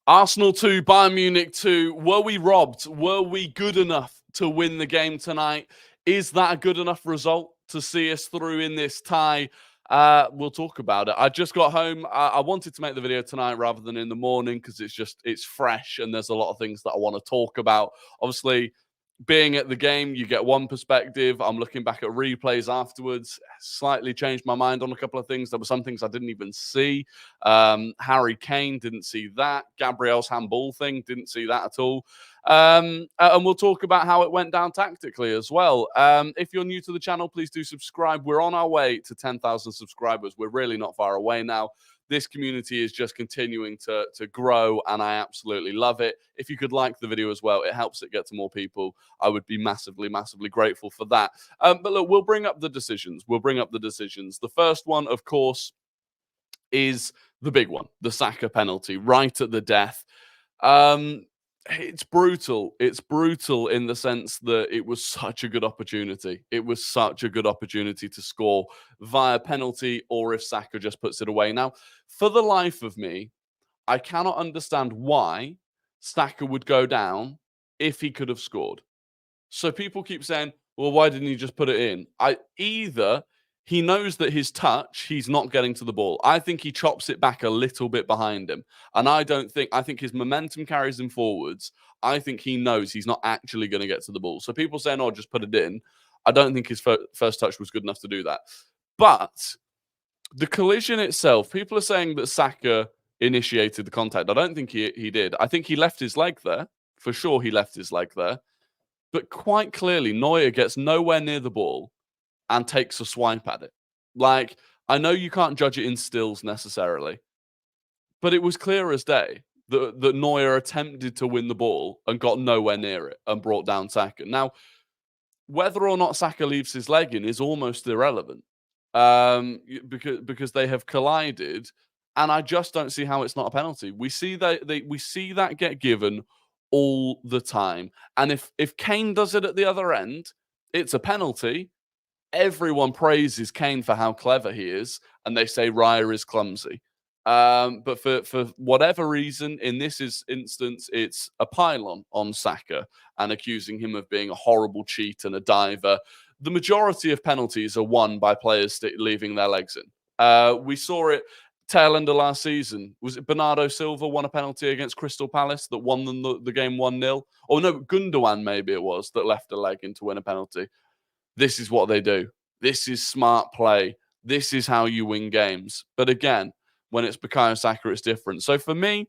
Arsenal 2, Bayern Munich 2. Were we robbed? Were we good enough to win the game tonight? Is that a good enough result to see us through in this tie? We'll talk about it. I just got home. I wanted to make the video tonight rather than in the morning because it's fresh and there's a lot of things that I want to talk about. Obviously, being at the game, you get one perspective. I'm looking back at replays afterwards. Slightly changed my mind on a couple of things. There were some things I didn't even see. Harry Kane, didn't see that. Gabriel's handball thing, didn't see that at all. And we'll talk about how it went down tactically as well. If you're new to the channel, please do subscribe. We're on our way to 10,000 subscribers. We're really not far away now. This community is just continuing to grow, and I absolutely love it. If you could like the video as well, it helps it get to more people. I would be massively, massively grateful for that. But look, we'll bring up the decisions. The first one, of course, is the big one, the SAKA penalty, right at the death. It's brutal. It's brutal in the sense that it was such a good opportunity. It was such a good opportunity to score via penalty or if SAKA just puts it away. Now, for the life of me, I cannot understand why SAKA would go down if he could have scored. So people keep saying, well, why didn't he just put it in? Either he knows that his touch, he's not getting to the ball. I think he chops it back a little bit behind him. And I think his momentum carries him forwards. I think he knows he's not actually going to get to the ball. So people saying, oh, just put it in. I don't think his first touch was good enough to do that. But the collision itself, people are saying that SAKA initiated the contact. I don't think he did. I think he left his leg there. For sure, he left his leg there. But quite clearly, Neuer gets nowhere near the ball and takes a swipe at it. Like, I know you can't judge it in stills necessarily, but it was clear as day that Neuer attempted to win the ball and got nowhere near it and brought down SAKA. Now, whether or not SAKA leaves his leg in is almost irrelevant because they have collided, and I just don't see how it's not a penalty. We see that get given all the time, and if Kane does it at the other end, it's a penalty. Everyone praises Kane for how clever he is, and they say Raya is clumsy. But for whatever reason, in this instance, it's a pylon on SAKA and accusing him of being a horrible cheat and a diver. The majority of penalties are won by players leaving their legs in. We saw it tail end of last season. Was it Bernardo Silva won a penalty against Crystal Palace that won them the game 1-0? Or no, Gundogan maybe it was that left a leg in to win a penalty. This is what they do. This is smart play. This is how you win games. But again, when it's Bukayo Saka, it's different. So for me,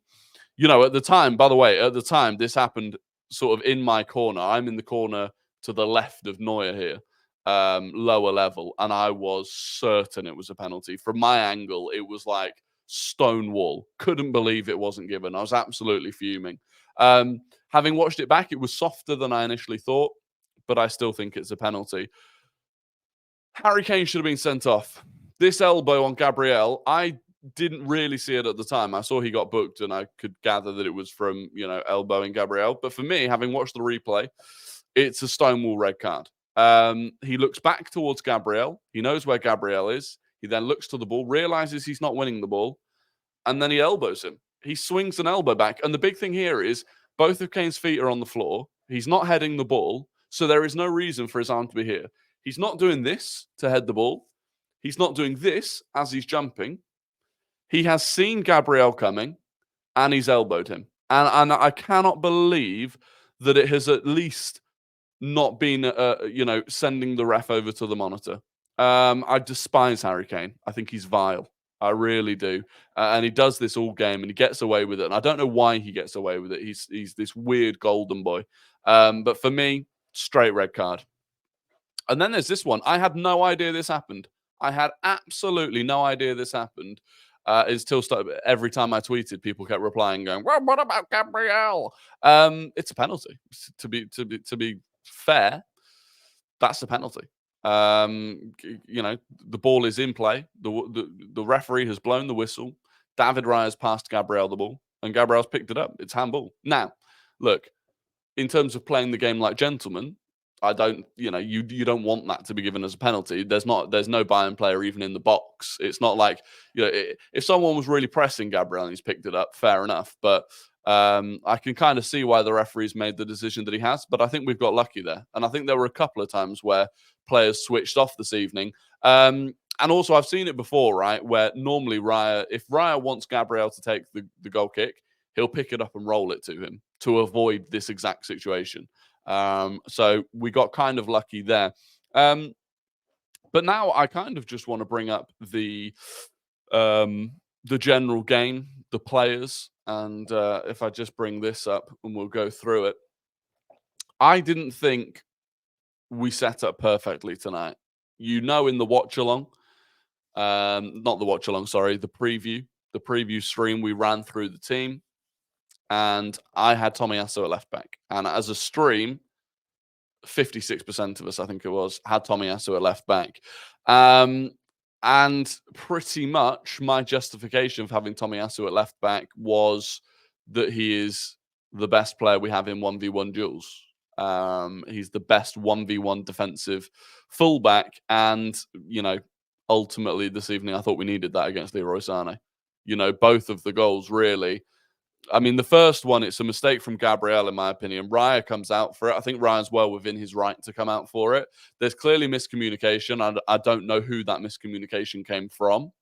at the time, by the way, this happened sort of in my corner. I'm in the corner to the left of Neuer here, lower level, and I was certain it was a penalty. From my angle, it was like stonewall. Couldn't believe it wasn't given. I was absolutely fuming. Having watched it back, it was softer than I initially thought, but I still think it's a penalty. Harry Kane should have been sent off. This elbow on Gabriel, I didn't really see it at the time. I saw he got booked and I could gather that it was from, elbowing Gabriel. But for me, having watched the replay, it's a stonewall red card. He looks back towards Gabriel. He knows where Gabriel is. He then looks to the ball, realizes he's not winning the ball, and then he elbows him. He swings an elbow back. And the big thing here is both of Kane's feet are on the floor. He's not heading the ball, so there is no reason for his arm to be here. He's not doing this to head the ball. He's not doing this as he's jumping. He has seen Gabriel coming, and he's elbowed him. And I cannot believe that it has at least not been, sending the ref over to the monitor. I despise Harry Kane. I think he's vile. I really do. And he does this all game, and he gets away with it. And I don't know why he gets away with it. He's this weird golden boy. But for me, straight red card. And then there's this one. I had no idea this happened. I had absolutely no idea this happened. Until every time I tweeted, people kept replying, going, "Well, what about Gabriel?" It's a penalty. To be fair, that's a penalty. The ball is in play. The referee has blown the whistle. David Raya's passed Gabriel the ball, and Gabriel's picked it up. It's handball. Now, look, in terms of playing the game like gentlemen, I don't, you don't want that to be given as a penalty. There's no Bayern player even in the box. It's not like, if someone was really pressing Gabriel and he's picked it up, fair enough. But I can kind of see why the referees made the decision that he has, but I think we've got lucky there. And I think there were a couple of times where players switched off this evening. And also, I've seen it before, right? Where normally if Raya wants Gabriel to take the goal kick, he'll pick it up and roll it to him to avoid this exact situation. So we got kind of lucky there. But now I kind of just want to bring up the general game, the players, and if I just bring this up and we'll go through it. I didn't think we set up perfectly tonight. In the watch along, not the watch along, sorry, the preview stream, we ran through the team, and I had Tomiyasu at left back, and as a stream, 56% of us, I think it was, had Tomiyasu at left back. And pretty much my justification for having Tomiyasu at left back was that he is the best player we have in 1v1 duels. He's the best 1v1 defensive fullback. And, ultimately this evening, I thought we needed that against Leroy Sané. Both of the goals, really. I mean, the first one, it's a mistake from Gabriel, in my opinion. Raya comes out for it. I think Ryan's well within his right to come out for it. There's clearly miscommunication. I don't know who that miscommunication came from,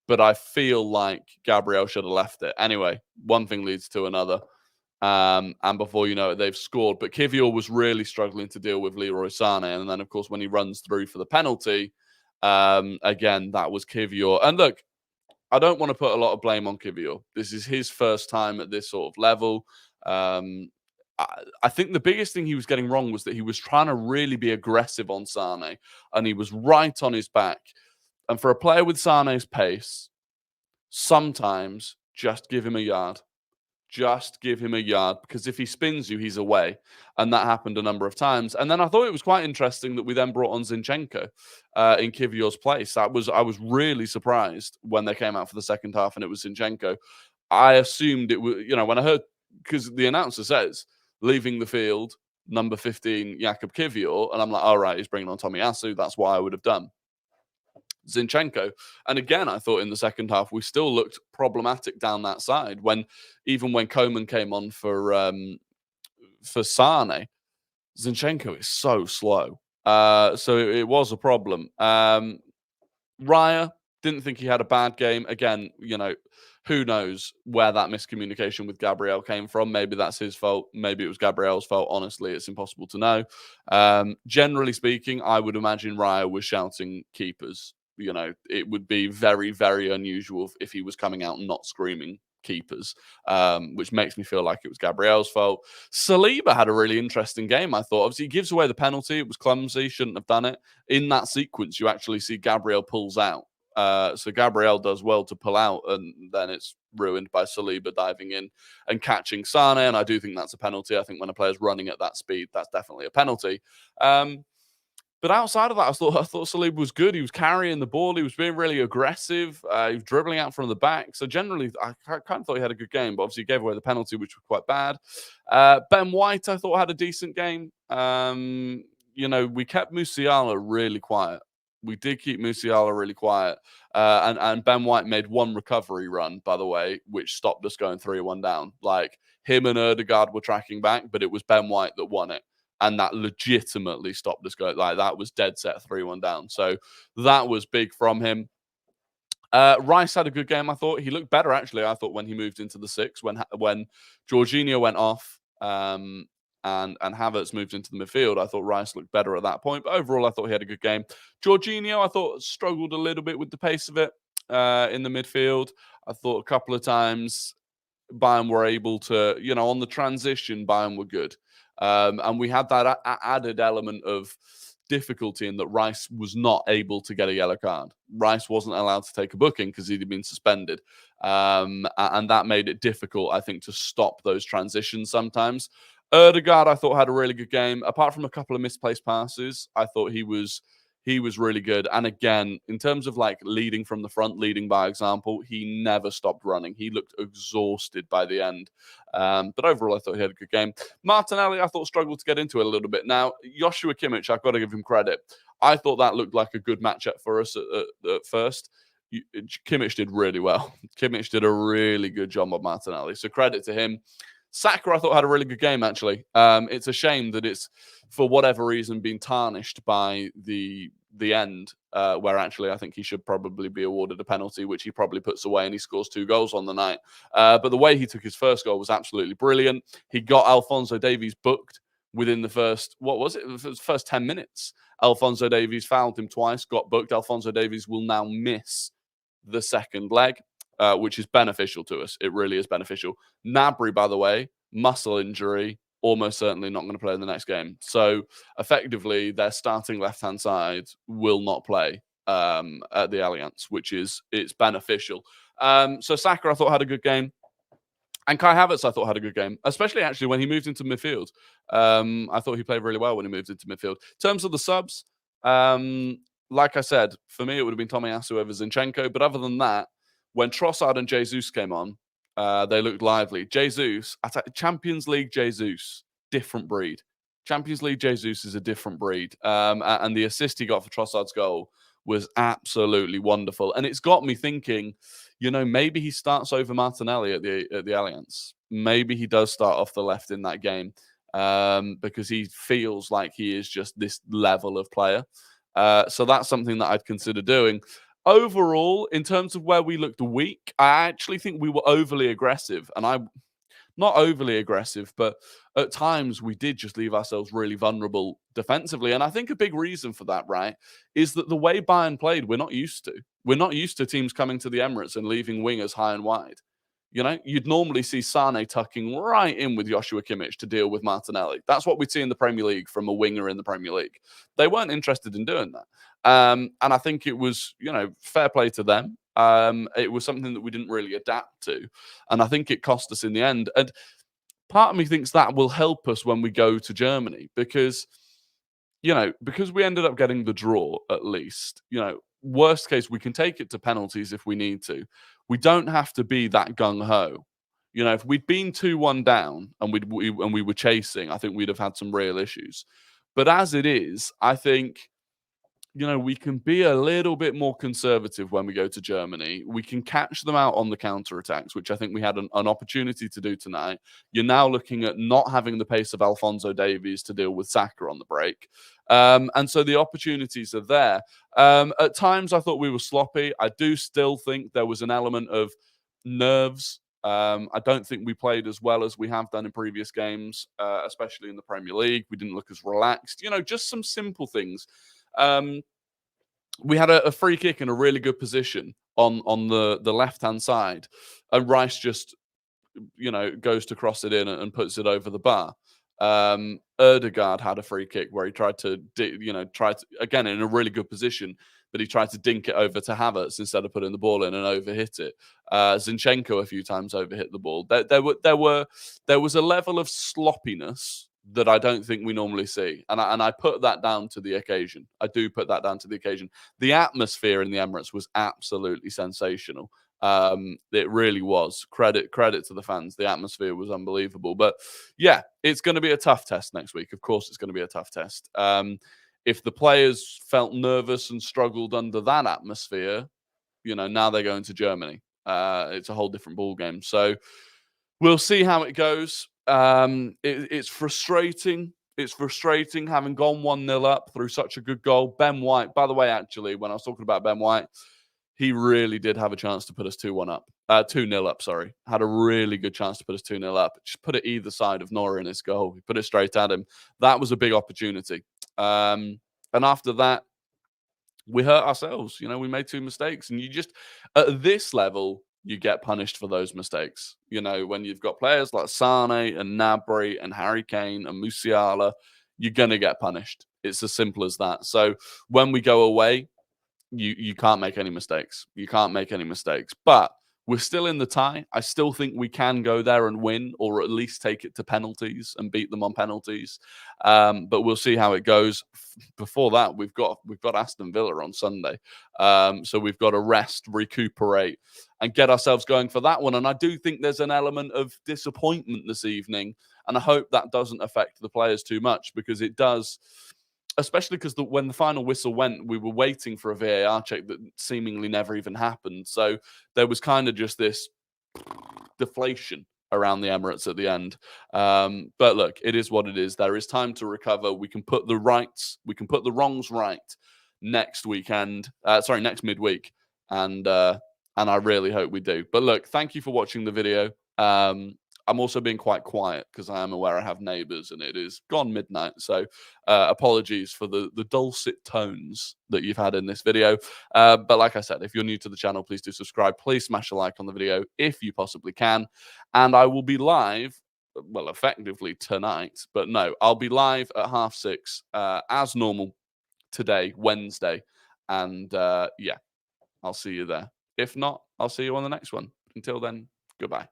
but I feel like Gabriel should have left it. Anyway, one thing leads to another. And before you know it, they've scored. But Kivior was really struggling to deal with Leroy Sané. And then, of course, when he runs through for the penalty, again, that was Kivior. And look, I don't want to put a lot of blame on Kivior. This is his first time at this sort of level. I think the biggest thing he was getting wrong was that he was trying to really be aggressive on Sané, and he was right on his back. And for a player with Sané's pace, sometimes just give him a yard. Just give him a yard, because if he spins you, he's away. And that happened a number of times. And then I thought it was quite interesting that we then brought on Zinchenko in Kivior's place. I was really surprised when they came out for the second half and it was Zinchenko. I assumed it was, when I heard, because the announcer says, leaving the field, number 15, Jakub Kivior. And I'm like, all right, he's bringing on Tomiyasu. That's what I would have done. Zinchenko. And again, I thought in the second half, we still looked problematic down that side. Even when Coman came on for Sané, Zinchenko is so slow. So it was a problem. Raya, didn't think he had a bad game. Again, who knows where that miscommunication with Gabriel came from. Maybe that's his fault. Maybe it was Gabriel's fault. Honestly, it's impossible to know. Generally speaking, I would imagine Raya was shouting keepers. It would be very, very unusual if he was coming out and not screaming keepers, which makes me feel like it was Gabriel's fault. Saliba had a really interesting game, I thought. Obviously, he gives away the penalty. It was clumsy. Shouldn't have done it. In that sequence, you actually see Gabriel pulls out. So Gabriel does well to pull out, and then it's ruined by Saliba diving in and catching Sané. And I do think that's a penalty. I think when a player's running at that speed, that's definitely a penalty. But outside of that, I thought Saliba was good. He was carrying the ball. He was being really aggressive. He was dribbling out from the back. So generally, I kind of thought he had a good game. But obviously, he gave away the penalty, which was quite bad. Ben White, I thought, had a decent game. We kept Musiala really quiet. We did keep Musiala really quiet. And Ben White made one recovery run, by the way, which stopped us going 3-1 down. Like, him and Ødegaard were tracking back, but it was Ben White that won it. And that legitimately stopped us going. Like, that was dead set 3-1 down. So that was big from him. Rice had a good game, I thought. He looked better, actually, I thought, when he moved into the six. When Jorginho went off and Havertz moved into the midfield, I thought Rice looked better at that point. But overall, I thought he had a good game. Jorginho, I thought, struggled a little bit with the pace of it in the midfield. I thought a couple of times Bayern were able to, on the transition, Bayern were good. And we had that added element of difficulty in that Rice was not able to get a yellow card. Rice wasn't allowed to take a booking because he'd been suspended. And that made it difficult, I think, to stop those transitions sometimes. Ødegaard, I thought, had a really good game. Apart from a couple of misplaced passes, I thought he was really good. And again, in terms of like leading from the front, leading by example, he never stopped running. He looked exhausted by the end. But overall, I thought he had a good game. Martinelli, I thought, struggled to get into it a little bit. Now, Joshua Kimmich, I've got to give him credit. I thought that looked like a good matchup for us at first. Kimmich did really well. Kimmich did a really good job on Martinelli. So credit to him. Saka, I thought, had a really good game, actually. It's a shame that it's, for whatever reason, been tarnished by the end, where actually I think he should probably be awarded a penalty, which he probably puts away, and he scores 2 goals on the night. But the way he took his first goal was absolutely brilliant. He got Alphonso Davies booked within the first, what was it? The first 10 minutes. Alphonso Davies fouled him twice, got booked. Alphonso Davies will now miss the second leg, which is beneficial to us. It really is beneficial. Gnabry, by the way, muscle injury, almost certainly not going to play in the next game. So effectively, their starting left-hand side will not play at the Allianz, which is, it's beneficial. So Saka, I thought, had a good game. And Kai Havertz, I thought, had a good game, especially actually when he moved into midfield. I thought he played really well when he moved into midfield. In terms of the subs, like I said, for me, it would have been Tomiyasu over Zinchenko. But other than that, when Trossard and Jesus came on, they looked lively. Jesus, Champions League Jesus, different breed. Champions League Jesus is a different breed. And the assist he got for Trossard's goal was absolutely wonderful. And it's got me thinking, maybe he starts over Martinelli at the Allianz. Maybe he does start off the left in that game, because he feels like he is just this level of player. So that's something that I'd consider doing. Overall, in terms of where we looked weak, I actually think we were overly aggressive. And I'm not overly aggressive, but at times we did just leave ourselves really vulnerable defensively. And I think a big reason for that, right, is that the way Bayern played, we're not used to. We're not used to teams coming to the Emirates and leaving wingers high and wide. You'd normally see Sane tucking right in with Joshua Kimmich to deal with Martinelli. That's what we'd see in the Premier League from a winger in the Premier League. They weren't interested in doing that. And I think it was, fair play to them. It was something that we didn't really adapt to. And I think it cost us in the end. And part of me thinks that will help us when we go to Germany because we ended up getting the draw at least. Worst case, we can take it to penalties if we need to. We don't have to be that gung-ho. If we'd been 2-1 down and we were chasing, I think we'd have had some real issues. But as it is, I think we can be a little bit more conservative when we go to Germany. We can catch them out on the counter-attacks, which I think we had an opportunity to do tonight. You're now looking at not having the pace of Alphonso Davies to deal with Saka on the break. And so the opportunities are there. At times, I thought we were sloppy. I do still think there was an element of nerves. I don't think we played as well as we have done in previous games, especially in the Premier League. We didn't look as relaxed. Just some simple things. We had a free kick in a really good position on the left-hand side, and Rice just, goes to cross it in and puts it over the bar. Erdegaard had a free kick where he tried to, again, in a really good position, but he tried to dink it over to Havertz instead of putting the ball in and overhit it. Zinchenko a few times overhit the ball. There was a level of sloppiness that I don't think we normally see. And I put that down to the occasion. I do put that down to the occasion. The atmosphere in the Emirates was absolutely sensational. It really was. Credit to the fans. The atmosphere was unbelievable. But yeah, it's going to be a tough test next week. Of course, it's going to be a tough test. If the players felt nervous and struggled under that atmosphere, now they're going to Germany. It's a whole different ballgame. So we'll see how it goes. It's frustrating. It's frustrating having gone 1-0 up through such a good goal. Ben White, by the way, actually, when I was talking about Ben White, he really did have a chance to put us 2-1 up. 2-0 up, sorry. Had a really good chance to put us 2-0 up. Just put it either side of Nora in his goal. He put it straight at him. That was a big opportunity. And after that, we hurt ourselves. We made 2 mistakes. And you just, at this level, you get punished for those mistakes. When you've got players like Sane and Gnabry and Harry Kane and Musiala, you're going to get punished. It's as simple as that. So when we go away, you can't make any mistakes. You can't make any mistakes. But we're still in the tie. I still think we can go there and win, or at least take it to penalties and beat them on penalties. But we'll see how it goes. Before that, we've got Aston Villa on Sunday. So we've got to rest, recuperate, and get ourselves going for that one. And I do think there's an element of disappointment this evening. And I hope that doesn't affect the players too much, because it does. especially because when the final whistle went, we were waiting for a VAR check that seemingly never even happened. So there was kind of just this deflation around the Emirates at the end. But look, it is what it is. There is time to recover. We can put the wrongs right next weekend. Next midweek, and I really hope we do. But look, thank you for watching the video. I'm also being quite quiet because I am aware I have neighbours and it is gone midnight. So apologies for the dulcet tones that you've had in this video. But like I said, if you're new to the channel, please do subscribe. Please smash a like on the video if you possibly can. And I will be live, well, effectively tonight. But no, I'll be live at 6:30 as normal today, Wednesday. And yeah, I'll see you there. If not, I'll see you on the next one. Until then, goodbye.